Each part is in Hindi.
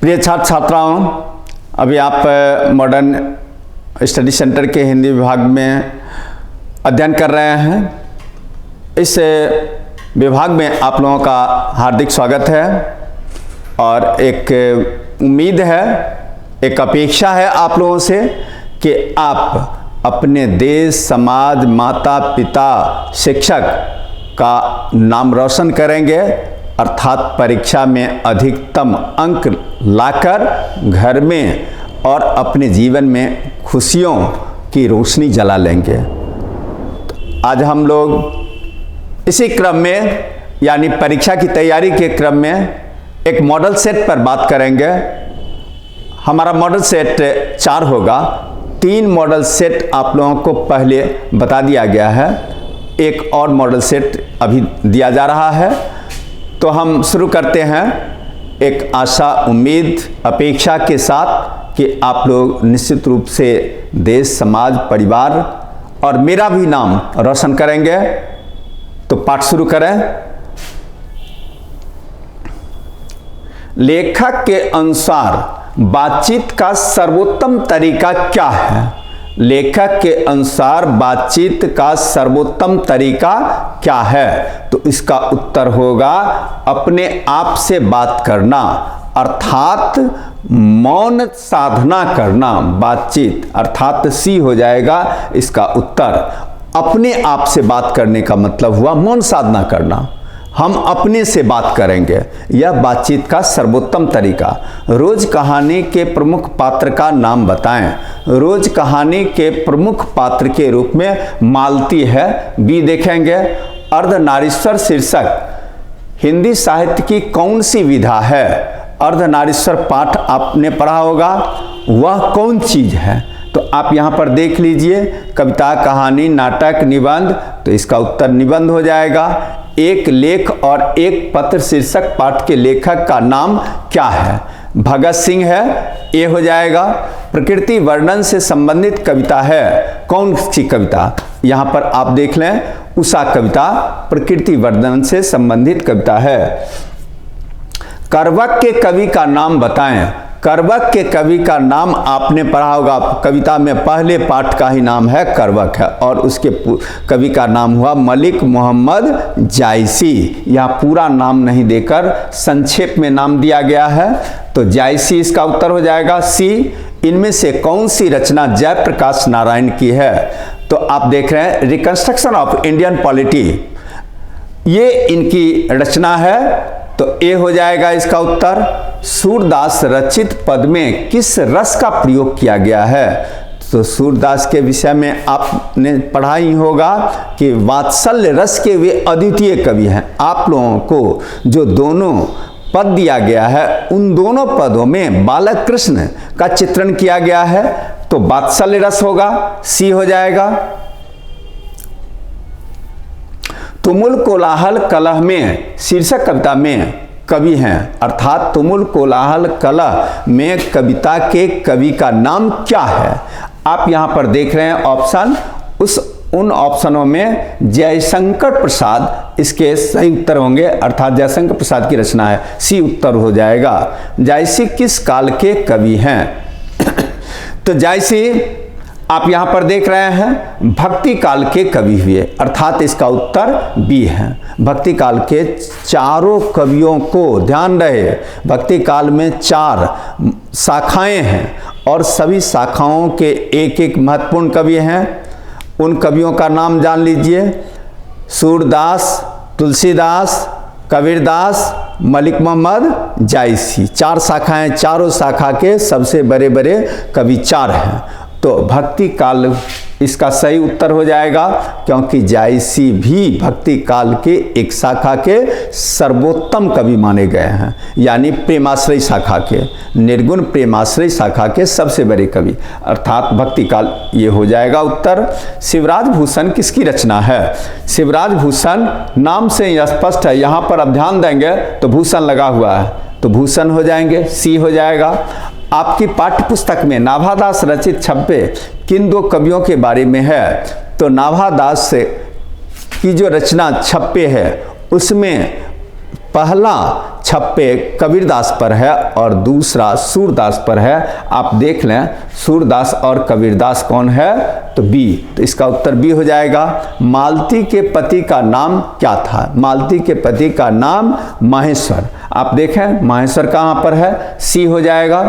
प्रिय छात्र छात्राओं, अभी आप मॉडर्न स्टडी सेंटर के हिंदी विभाग में अध्ययन कर रहे हैं। इस विभाग में आप लोगों का हार्दिक स्वागत है और एक उम्मीद है, एक अपेक्षा है आप लोगों से कि आप अपने देश, समाज, माता पिता, शिक्षक का नाम रोशन करेंगे, अर्थात परीक्षा में अधिकतम अंक लाकर घर में और अपने जीवन में खुशियों की रोशनी जला लेंगे। तो आज हम लोग इसी क्रम में यानी परीक्षा की तैयारी के क्रम में एक मॉडल सेट पर बात करेंगे। हमारा मॉडल सेट 4 होगा। 3 मॉडल सेट आप लोगों को पहले बता दिया गया है, एक और मॉडल सेट अभी दिया जा रहा है। तो हम शुरू करते हैं एक आशा, उम्मीद, अपेक्षा के साथ कि आप लोग निश्चित रूप से देश, समाज, परिवार और मेरा भी नाम रोशन करेंगे। तो पाठ शुरू करें। लेखक के अनुसार बातचीत का सर्वोत्तम तरीका क्या है? लेखक के अनुसार बातचीत का सर्वोत्तम तरीका क्या है? तो इसका उत्तर होगा अपने आप से बात करना, अर्थात मौन साधना करना। बातचीत अर्थात सी हो जाएगा इसका उत्तर। अपने आप से बात करने का मतलब हुआ मौन साधना करना। हम अपने से बात करेंगे, यह बातचीत का सर्वोत्तम तरीका। रोज कहानी के प्रमुख पात्र का नाम बताएं। रोज कहानी के प्रमुख पात्र के रूप में मालती है, बी देखेंगे। अर्धनारीश्वर शीर्षक हिंदी साहित्य की कौन सी विधा है? अर्धनारीश्वर पाठ आपने पढ़ा होगा, वह कौन चीज है? तो आप यहां पर देख लीजिए, कविता, कहानी, नाटक, निबंध। तो इसका उत्तर निबंध हो जाएगा। एक लेख और एक पत्र शीर्षक पाठ के लेखक का नाम क्या है? भगत सिंह है, ये हो जाएगा। प्रकृति वर्णन से संबंधित कविता है, कौन सी कविता? यहां पर आप देख लें, उषा कविता प्रकृति वर्णन से संबंधित कविता है। करवक के कवि का नाम बताएं। करवक के कवि का नाम आपने पढ़ा होगा, कविता में पहले पाठ का ही नाम है करवक है, और उसके कवि का नाम हुआ मलिक मोहम्मद जायसी। यहाँ पूरा नाम नहीं देकर संक्षेप में नाम दिया गया है, तो जायसी इसका उत्तर हो जाएगा। सी, इनमें से कौन सी रचना जयप्रकाश नारायण की है? तो आप देख रहे हैं रिकंस्ट्रक्शन ऑफ इंडियन पॉलिटी, ये इनकी रचना है। तो ए हो जाएगा इसका उत्तर। सूरदास रचित पद में किस रस का प्रयोग किया गया है? तो सूरदास के विषय में आपने पढ़ा ही होगा कि वात्सल्य रस के वे अद्वितीय कवि हैं। आप लोगों को जो दोनों पद दिया गया है, उन दोनों पदों में बालक कृष्ण का चित्रण किया गया है, तो वात्सल्य रस होगा, सी हो जाएगा। तुमुल कोलाहल कलह में शीर्षक कविता में कवि हैं, अर्थात तुमुल कोलाहल कलह में कविता के कवि का नाम क्या है? आप यहां पर देख रहे हैं ऑप्शन, उन ऑप्शनों में जयशंकर प्रसाद इसके सही उत्तर होंगे, अर्थात जयशंकर प्रसाद की रचना है, सी उत्तर हो जाएगा। जायसी किस काल के कवि हैं? तो जायसी आप यहां पर देख रहे हैं भक्ति काल के कवि हुए, अर्थात इसका उत्तर बी है। भक्ति काल के चारों कवियों को ध्यान रहे, भक्ति काल में 4 शाखाएं हैं और सभी शाखाओं के एक एक महत्वपूर्ण कवि हैं। उन कवियों का नाम जान लीजिए। सूरदास, तुलसीदास, कबीरदास, मलिक मोहम्मद जायसी। 4 शाखाएं, चारों शाखा के सबसे बड़े बड़े कवि 4 हैं। तो भक्ति काल इसका सही उत्तर हो जाएगा, क्योंकि जायसी भी भक्ति काल के एक शाखा के सर्वोत्तम कवि माने गए हैं, यानी प्रेमाश्रय शाखा के, निर्गुण प्रेमाश्रय शाखा के सबसे बड़े कवि, अर्थात भक्ति काल, ये हो जाएगा उत्तर। शिवराज भूषण किसकी रचना है? शिवराज भूषण नाम से ही स्पष्ट है, यहाँ पर आप ध्यान देंगे तो भूषण लगा हुआ है, तो भूषण हो जाएंगे, सी हो जाएगा। आपकी पाठ्य पुस्तक में नाभादास रचित छप्पे किन 2 कवियों के बारे में है? तो नाभादास की जो रचना छप्पे है उसमें पहला छप्पे कबीरदास पर है और दूसरा सूरदास पर है। आप देख लें सूरदास और कबीरदास कौन है, तो बी, तो इसका उत्तर बी हो जाएगा। मालती के पति का नाम क्या था? मालती के पति का नाम माहेश्वर। आप देखें माहेश्वर कहां पर है, सी हो जाएगा।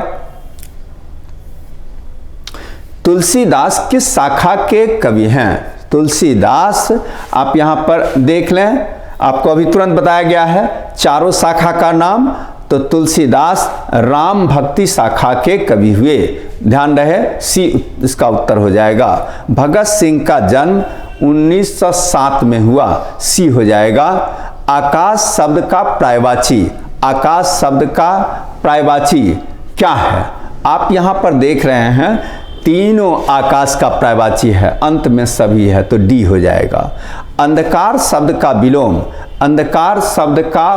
तुलसीदास किस शाखा के कवि हैं? तुलसीदास आप यहां पर देख लें, आपको अभी तुरंत बताया गया है चारों शाखा का नाम, तो तुलसीदास राम भक्ति शाखा के कवि हुए। ध्यान रहे सी इसका उत्तर हो जाएगा। भगत सिंह का जन्म 1907 में हुआ, सी हो जाएगा। आकाश शब्द का पर्यायवाची, आकाश शब्द का पर्यायवाची क्या है? आप यहां पर देख रहे हैं तीनों आकाश का पर्यायवाची है, अंत में सभी है, तो डी हो जाएगा। अंधकार शब्द का विलोम, अंधकार शब्द का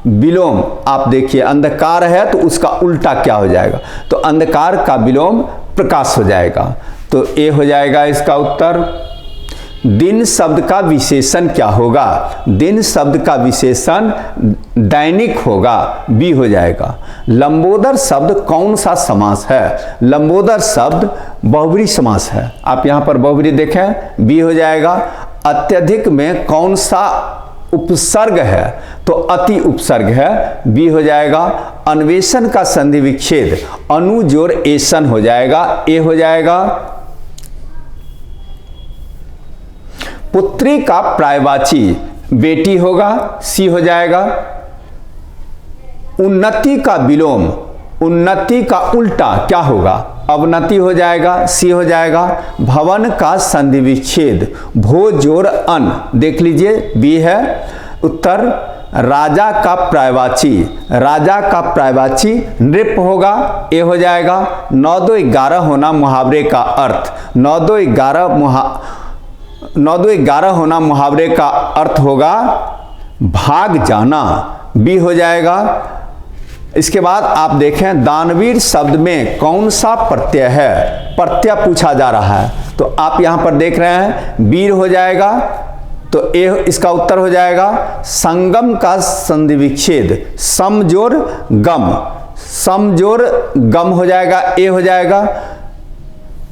विलोम, आप देखिए अंधकार है तो उसका उल्टा क्या हो जाएगा, तो अंधकार का विलोम प्रकाश हो जाएगा, तो ए हो जाएगा इसका उत्तर। दिन शब्द का विशेषण क्या होगा? दिन शब्द का विशेषण दैनिक होगा, बी हो जाएगा। लंबोदर शब्द कौन सा समास है? लंबोदर शब्द बहुब्री समास है। आप यहां पर बहुब्री देखें, बी हो जाएगा। अत्यधिक में कौन सा उपसर्ग है? तो अति उपसर्ग है, बी हो जाएगा। अन्वेषण का संधि विच्छेद अनु जोड़ एसन हो जाएगा, ए हो जाएगा। पुत्री का पर्यायवाची बेटी होगा, सी हो जाएगा। उन्नति का विलोम, उन्नति का उल्टा क्या होगा? अवनति हो जाएगा, सी हो जाएगा। भवन का संधि विच्छेद भो जोड़ अन, देख लीजिए बी है उत्तर। राजा का पर्यायवाची, राजा का पर्यायवाची नृप होगा, ए हो जाएगा। 9 2 11 होना मुहावरे का अर्थ, 9 2 11 होना मुहावरे का अर्थ होगा भाग जाना, बी हो जाएगा। इसके बाद आप देखें दानवीर शब्द में कौन सा प्रत्यय है? प्रत्यय पूछा जा रहा है, तो आप यहां पर देख रहे हैं वीर हो जाएगा, तो ए इसका उत्तर हो जाएगा। संगम का संधि विच्छेद समजोर गम, समजोर गम हो जाएगा, ए हो जाएगा।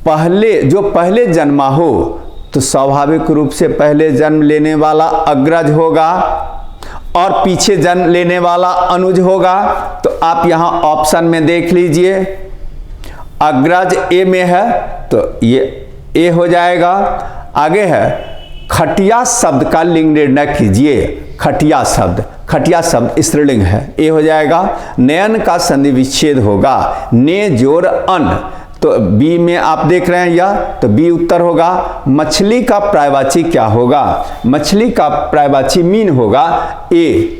पहले जो पहले जन्मा हो तो स्वाभाविक रूप से पहले जन्म लेने वाला अग्रज होगा और पीछे जन्म लेने वाला अनुज होगा, तो आप यहां ऑप्शन में देख लीजिए अग्रज ए में है, तो ये ए हो जाएगा। आगे है खटिया शब्द का लिंग निर्णय कीजिए। खटिया शब्द स्त्रीलिंग है, ए हो जाएगा। नयन का संधि विच्छेद होगा ने जोड़ अन, तो बी में आप देख रहे हैं यह, तो बी उत्तर होगा। मछली का पर्यायवाची क्या होगा? मछली का पर्यायवाची मीन होगा, ए।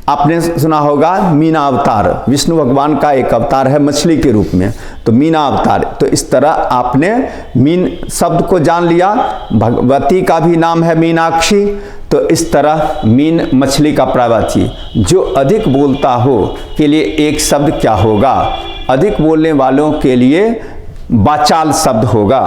आपने सुना होगा मीना अवतार, विष्णु भगवान का एक अवतार है मछली के रूप में, तो मीना अवतार, तो इस तरह आपने मीन शब्द को जान लिया। भगवती का भी नाम है मीनाक्षी, तो इस तरह मीन मछली का पर्यायवाची। जो अधिक बोलता हो के लिए एक शब्द क्या होगा? अधिक बोलने वालों के लिए वाचाल शब्द होगा।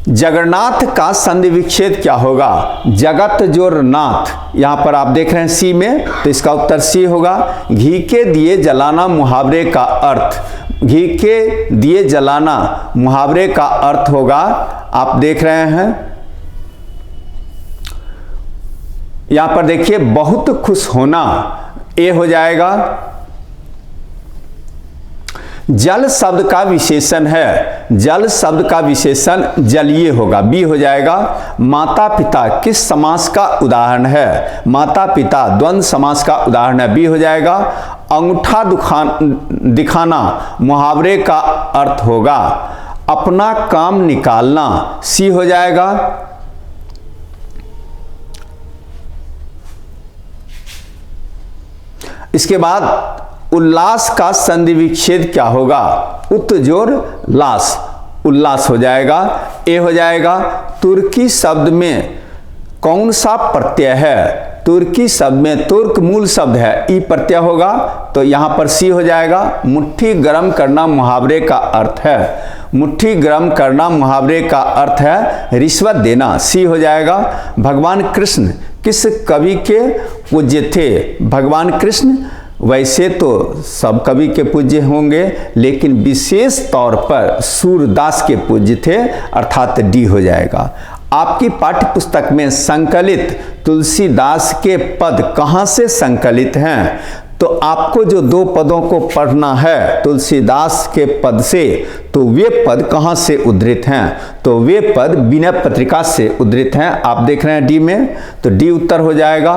जगन्नाथ का संधि विच्छेद क्या होगा? जगत जोर नाथ, यहां पर आप देख रहे हैं सी में, तो इसका उत्तर सी होगा। घी के दिए जलाना मुहावरे का अर्थ, घी के दिए जलाना मुहावरे का अर्थ होगा, आप देख रहे हैं यहां पर देखिए बहुत खुश होना, ए हो जाएगा। जल शब्द का विशेषण है, जल शब्द का विशेषण जलीय होगा, बी हो जाएगा। माता पिता किस समास का उदाहरण है? माता पिता द्वंद्व समास का उदाहरण है, बी हो जाएगा। अंगूठा दिखाना मुहावरे का अर्थ होगा अपना काम निकालना, सी हो जाएगा। इसके बाद उल्लास का संधि विच्छेद क्या होगा? उत जोर लास, उल्लास हो जाएगा, ए हो जाएगा। तुर्की शब्द में कौन सा प्रत्यय है? तुर्की शब्द में तुर्क मूल शब्द है, ई प्रत्यय होगा तो यहाँ पर सी हो जाएगा। मुट्ठी गर्म करना मुहावरे का अर्थ है, मुट्ठी गर्म करना मुहावरे का अर्थ है रिश्वत देना, सी हो जाएगा। भगवान कृष्ण किस कवि के पूज्य थे? भगवान कृष्ण वैसे तो सब कवि के पूज्य होंगे, लेकिन विशेष तौर पर सूरदास के पूज्य थे, अर्थात डी हो जाएगा। आपकी पाठ्य पुस्तक में संकलित तुलसीदास के पद कहाँ से संकलित हैं? तो आपको जो दो पदों को पढ़ना है तुलसीदास के पद से, तो वे पद कहाँ से उद्धृत हैं? तो वे पद विनय पत्रिका से उद्धृत हैं। आप देख रहे हैं डी में, तो डी उत्तर हो जाएगा।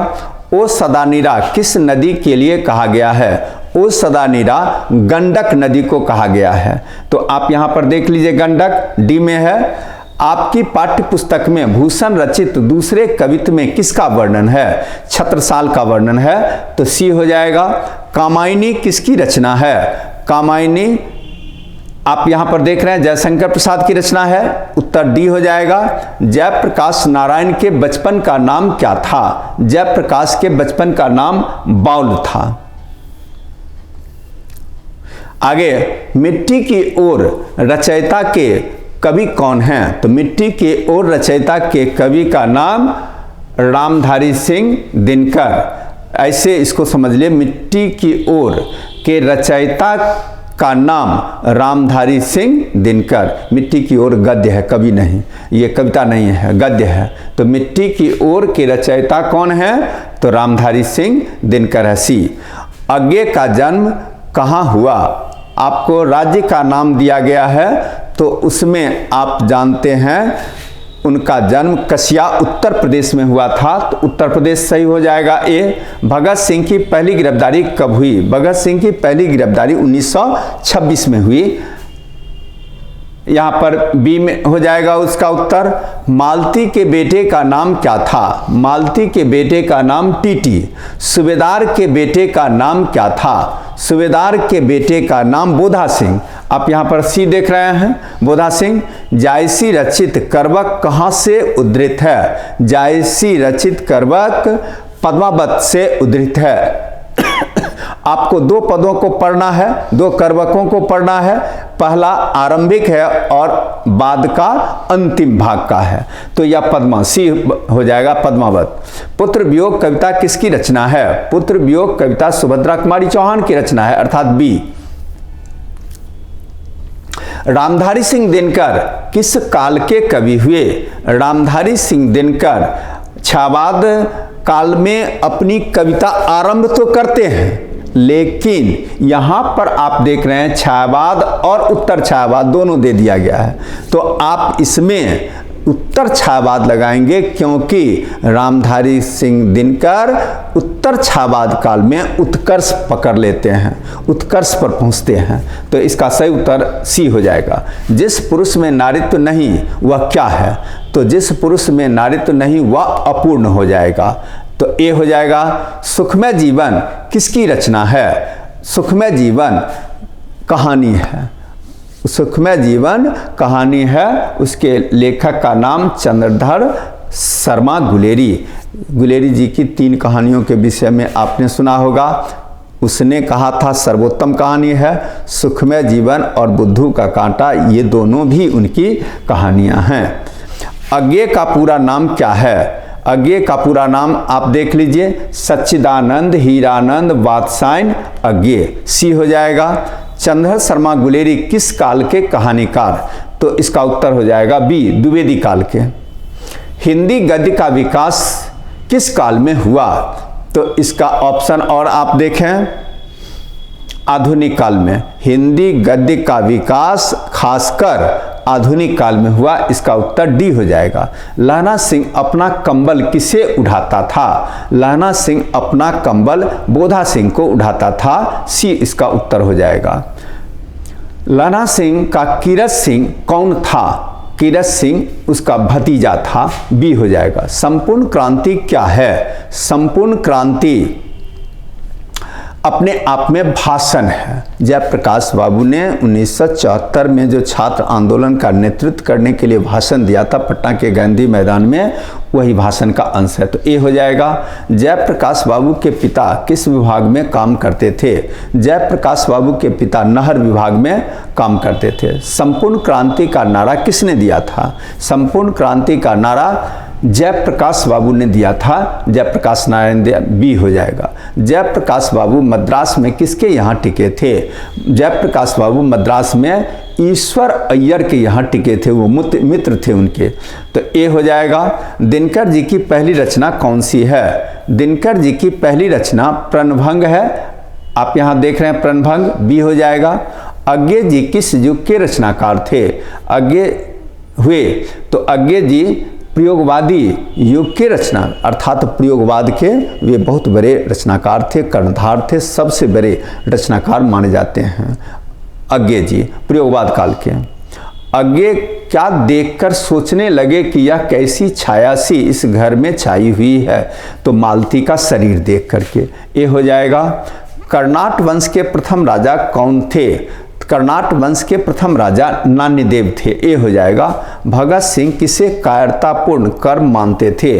ओ सदानीरा किस नदी के लिए कहा गया है? ओ सदानीरा गंडक नदी को कहा गया है। तो आप यहाँ पर देख लीजिए, गंडक डी में है। आपकी पाठ्य पुस्तक में भूषण रचित दूसरे कवित्व में किसका वर्णन है? छत्रसाल का वर्णन है, तो सी हो जाएगा। कामायनी किसकी रचना है? कामायनी आप यहां पर देख रहे हैं जयशंकर प्रसाद की रचना है, उत्तर डी हो जाएगा। जयप्रकाश नारायण के बचपन का नाम क्या था? जयप्रकाश के बचपन का नाम बाउल था। आगे, मिट्टी की ओर रचयिता के कवि कौन हैं? तो मिट्टी के ओर रचयिता के कवि का नाम रामधारी सिंह दिनकर। ऐसे इसको समझ लिए, मिट्टी की ओर के रचयिता का नाम रामधारी सिंह दिनकर। मिट्टी की ओर गद्य है, कवि नहीं, ये कविता नहीं है, गद्य है। तो मिट्टी की ओर के रचयिता कौन है? तो रामधारी सिंह दिनकर है, सी। अज्ञे का जन्म कहाँ हुआ? आपको राज्य का नाम दिया गया है, तो उसमें आप जानते हैं उनका जन्म कसिया उत्तर प्रदेश में हुआ था, तो उत्तर प्रदेश सही हो जाएगा ए। भगत सिंह की पहली गिरफ्तारी कब हुई? भगत सिंह की पहली गिरफ्तारी 1926 में हुई, यहाँ पर बी में हो जाएगा उसका उत्तर। मालती के बेटे का नाम क्या था? मालती के बेटे का नाम टीटी। सूबेदार के बेटे का नाम क्या था? सूबेदार के बेटे का नाम बोधा सिंह। आप यहाँ पर सी देख रहे हैं, बोधा सिंह। जायसी रचित करवक कहाँ से उद्धृत है? जायसी रचित करवक पद्मावत से उद्धृत है। आपको दो पदों को पढ़ना है, दो करवकों को पढ़ना है। पहला आरंभिक है और बाद का अंतिम भाग का है, तो यह पद्मा, सी हो जाएगा पद्मावत। पुत्र वियोग कविता किसकी रचना है? पुत्र वियोग कविता सुभद्रा कुमारी चौहान की रचना है, अर्थात बी। रामधारी सिंह दिनकर किस काल के कवि हुए? रामधारी सिंह दिनकर छायावाद काल में अपनी कविता आरंभ तो करते हैं, लेकिन यहां पर आप देख रहे हैं छायावाद और उत्तर छायावाद दोनों दे दिया गया है, तो आप इसमें उत्तर छायावाद लगाएंगे, क्योंकि रामधारी सिंह दिनकर उत्तर छायावाद काल में उत्कर्ष पकड़ लेते हैं, उत्कर्ष पर पहुंचते हैं। तो इसका सही उत्तर सी हो जाएगा। जिस पुरुष में नारित्व नहीं वह क्या है? तो जिस पुरुष में नारित्व नहीं वह अपूर्ण हो जाएगा, तो ए हो जाएगा। सुखमय जीवन किसकी रचना है? सुखमय जीवन कहानी है, सुखमय जीवन कहानी है, उसके लेखक का नाम चंद्रधर शर्मा गुलेरी। गुलेरी जी की 3 कहानियों के विषय में आपने सुना होगा। उसने कहा था सर्वोत्तम कहानी है सुखमय जीवन और बुद्धू का कांटा, ये दोनों भी उनकी कहानियां हैं। अज्ञे का पूरा नाम क्या है? अज्ञे का पूरा नाम आप देख लीजिए, सच्चिदानंद हीरानंद वात्सायन अज्ञे, सी हो जाएगा। चंद्रधर शर्मा गुलेरी किस काल के कहानीकार? तो इसका उत्तर हो जाएगा बी, द्विवेदी काल के। हिंदी गद्य का विकास किस काल में हुआ? तो इसका ऑप्शन और आप देखें, आधुनिक काल में। हिंदी गद्य का विकास खासकर आधुनिक काल में हुआ, इसका उत्तर डी हो जाएगा। लहना सिंह अपना कंबल किसे उठाता था? लहना सिंह अपना कंबल बोधा सिंह को उठाता था, सी इसका उत्तर हो जाएगा। लहना सिंह का कीरत सिंह कौन था? कीरत सिंह उसका भतीजा था, बी हो जाएगा। संपूर्ण क्रांति क्या है? संपूर्ण क्रांति अपने आप में भाषण है। जयप्रकाश बाबू ने 1974 में जो छात्र आंदोलन का नेतृत्व करने के लिए भाषण दिया था पटना के गांधी मैदान में, वही भाषण का अंश है। तो ये हो जाएगा। जयप्रकाश बाबू के पिता किस विभाग में काम करते थे? जयप्रकाश बाबू के पिता नहर विभाग में काम करते थे। संपूर्ण क्रांति का नारा किसने दिया था? संपूर्ण क्रांति का नारा जयप्रकाश बाबू ने दिया था। जयप्रकाश नारायण बी हो जाएगा। जयप्रकाश बाबू मद्रास में किसके यहाँ टिके थे? जयप्रकाश बाबू मद्रास में ईश्वर अय्यर के यहाँ टिके थे, वो मित्र थे उनके। तो ए हो जाएगा। दिनकर जी की पहली रचना कौन सी है? दिनकर जी की पहली रचना प्रणभंग है। आप यहाँ देख रहे हैं प्रणभंग, बी हो जाएगा। अज्ञे जी किस युग के रचनाकार थे? अज्ञे हुए तो अज्ञे जी प्रयोगवादी युग के रचना अर्थात प्रयोगवाद के वे बहुत बड़े रचनाकार थे, कर्णधार थे, सबसे बड़े रचनाकार माने जाते हैं अज्ञे जी प्रयोगवाद काल के। अज्ञे क्या देखकर सोचने लगे कि यह कैसी छाया सी इस घर में छाई हुई है? तो मालती का शरीर देख करके। ये हो जाएगा। कर्नाट वंश के प्रथम राजा कौन थे? कर्नाट वंश के प्रथम राजा नान्यदेव थे। ये हो जाएगा। भगत सिंह किसे कायरतापूर्ण कर्म मानते थे?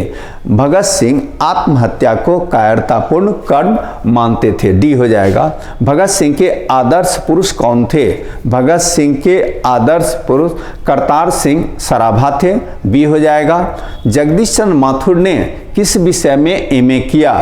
भगत सिंह आत्महत्या को कायरतापूर्ण कर्म मानते थे। डी हो जाएगा। भगत सिंह के आदर्श पुरुष कौन थे? भगत सिंह के आदर्श पुरुष करतार सिंह सराभा थे। बी हो जाएगा। जगदीश चंद्र माथुर ने किस विषय में एमए किया?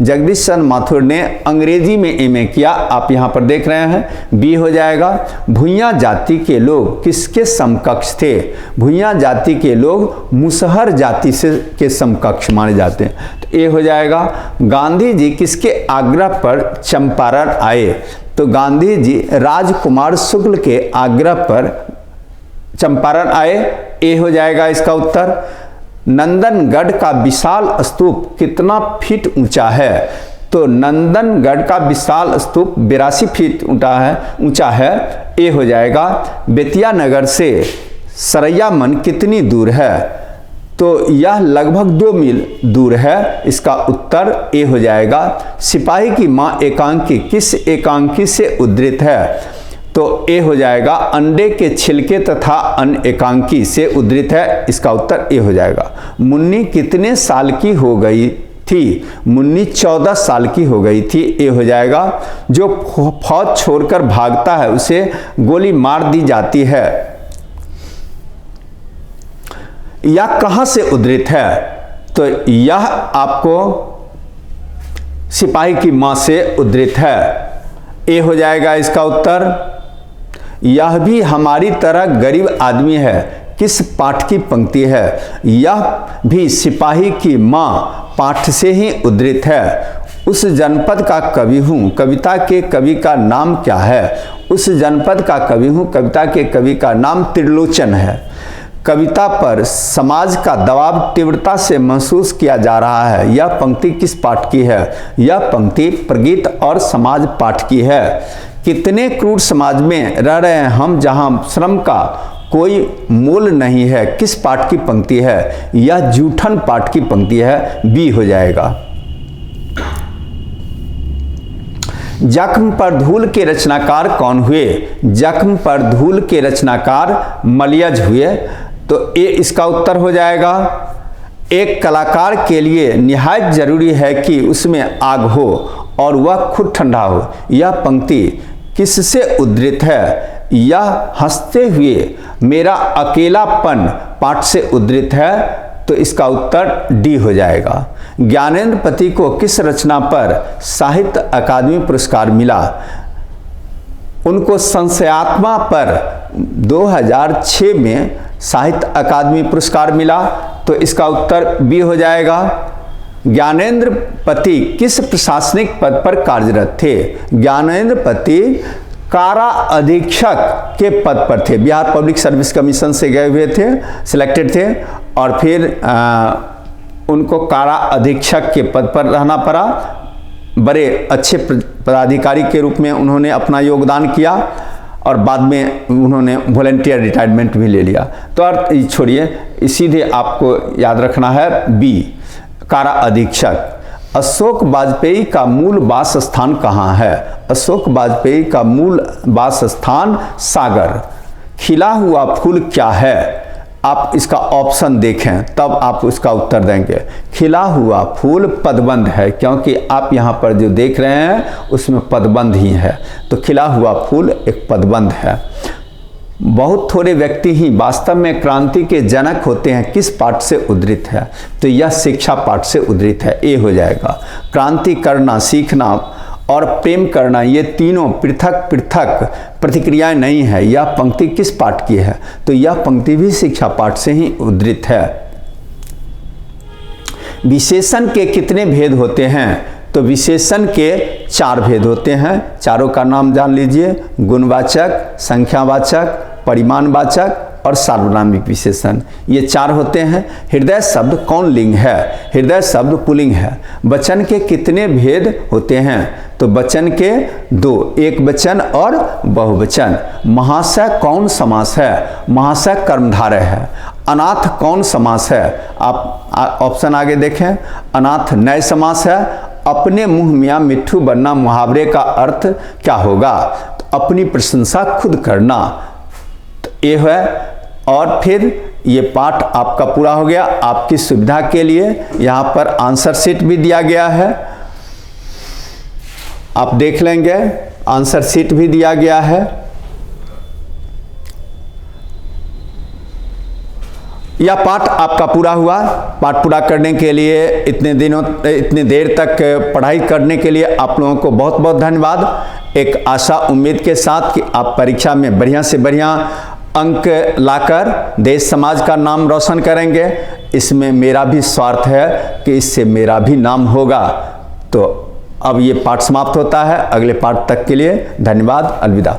जगदीश चंद्र माथुर ने अंग्रेजी में एमए किया। आप यहाँ पर देख रहे हैं। बी हो जाएगा। भुइयां जाति के लोग किसके समकक्ष थे? भुइयां जाति के लोग मुसहर जाति से के समकक्ष माने जाते हैं। तो ये हो जाएगा। गांधी जी किसके आग्रह पर चंपारण आए? तो गांधी जी राजकुमार शुक्ल के आग्रह पर चंपारण आए। ये हो जाएगा इसका उत्तर। नंदनगढ़ का विशाल स्तूप कितना फीट ऊंचा है? तो नंदनगढ़ का विशाल स्तूप 82 फीट ऊंचा है। ये हो जाएगा। बेतिया नगर से सरैया मन कितनी दूर है? तो यह लगभग 2 मील दूर है। इसका उत्तर ए हो जाएगा। सिपाही की मां एकांकी किस एकांकी से उद्धृत है? तो ए हो जाएगा। अंडे के छिलके तथा अन्न एकांकी से उद्धृत है। इसका उत्तर ए हो जाएगा। मुन्नी कितने साल की हो गई थी? मुन्नी 14 साल की हो गई थी। ए हो जाएगा। जो फौज छोड़कर भागता है उसे गोली मार दी जाती है। यह कहां से उद्धृत है? तो यह आपको सिपाही की मां से उद्धृत है। ए हो जाएगा इसका उत्तर। यह भी हमारी तरह गरीब आदमी है किस पाठ की पंक्ति है? यह भी सिपाही की मां पाठ से ही उद्धृत है। उस जनपद का कवि हूँ कविता के कवि का नाम क्या है? उस जनपद का कवि हूँ कविता के कवि का नाम त्रिलोचन है। कविता पर समाज का दबाव तीव्रता से महसूस किया जा रहा है। यह पंक्ति किस पाठ की है? यह पंक्ति प्रगीत और समाज पाठ की है। कितने क्रूर समाज में रह रहे हैं हम जहां श्रम का कोई मूल नहीं है किस पाठ की पंक्ति है? यह जूठन पाठ की पंक्ति है। बी हो जाएगा। जख्म पर धूल के रचनाकार कौन हुए? जख्म पर धूल के रचनाकार मलयज हुए। तो ये इसका उत्तर हो जाएगा। एक कलाकार के लिए निहायत जरूरी है कि उसमें आग हो और वह खुद ठंडा हो। यह पंक्ति किससे उद्धृत है? यह हंसते हुए मेरा अकेलापन पाठ से उद्धृत है। तो इसका उत्तर डी हो जाएगा। ज्ञानेंद्र पति को किस रचना पर साहित्य अकादमी पुरस्कार मिला? उनको संशयात्मा पर 2006 में साहित्य अकादमी पुरस्कार मिला। तो इसका उत्तर बी हो जाएगा। ज्ञानेंद्र पति किस प्रशासनिक पद पर कार्यरत थे? ज्ञानेंद्र पति कारा अधीक्षक के पद पर थे। बिहार पब्लिक सर्विस कमीशन से गए हुए थे, सिलेक्टेड थे और फिर उनको कारा अधीक्षक के पद पर रहना पड़ा। बड़े अच्छे पदाधिकारी के रूप में उन्होंने अपना योगदान किया और बाद में उन्होंने वॉलंटियर रिटायरमेंट भी ले लिया। तो अर्थ छोड़िए, सीधे आपको याद रखना है बी, कारा अधीक्षक। अशोक वाजपेयी का मूल वास स्थान कहाँ है? अशोक वाजपेयी का मूल वास स्थान सागर। खिला हुआ फूल क्या है? आप इसका ऑप्शन देखें तब आप उसका उत्तर देंगे। खिला हुआ फूल पदबंध है, क्योंकि आप यहाँ पर जो देख रहे हैं उसमें पदबंध ही है, तो खिला हुआ फूल एक पदबंध है। बहुत थोड़े व्यक्ति ही वास्तव में क्रांति के जनक होते हैं, किस पाठ से उद्धृत है? तो यह शिक्षा पाठ से उद्धृत है, ए हो जाएगा। क्रांति करना, सीखना और प्रेम करना, ये तीनों पृथक पृथक प्रतिक्रियाएं नहीं है। यह पंक्ति किस पाठ की है? तो यह पंक्ति भी शिक्षा पाठ से ही उद्धृत है। विशेषण के कितने भेद होते हैं? तो विशेषण के 4 भेद होते हैं। चारों का नाम जान लीजिए। गुणवाचक, संख्यावाचक, परिमाणवाचक और सार्वनामिक विशेषण, ये 4 होते हैं। हृदय शब्द कौन लिंग है? हृदय शब्द पुल्लिंग है। वचन के कितने भेद होते हैं? तो वचन के 2, एक वचन और बहुवचन। महाशय कौन समास है? महाशय कर्मधारय है। अनाथ कौन समास है? आप ऑप्शन आगे देखें। अनाथ नए समास है। अपने मुंह मियाँ मिट्ठू बनना मुहावरे का अर्थ क्या होगा? तो अपनी प्रशंसा खुद करना, तो ये है। और फिर ये पाठ आपका पूरा हो गया। आपकी सुविधा के लिए यहाँ पर आंसर शीट भी दिया गया है, आप देख लेंगे। आंसर शीट भी दिया गया है। यह पाठ आपका पूरा हुआ। पाठ पूरा करने के लिए इतने देर तक पढ़ाई करने के लिए आप लोगों को बहुत बहुत धन्यवाद। एक आशा उम्मीद के साथ कि आप परीक्षा में बढ़िया से बढ़िया अंक लाकर देश समाज का नाम रोशन करेंगे। इसमें मेरा भी स्वार्थ है कि इससे मेरा भी नाम होगा। तो अब ये पाठ समाप्त होता है। अगले पाठ तक के लिए धन्यवाद। अलविदा।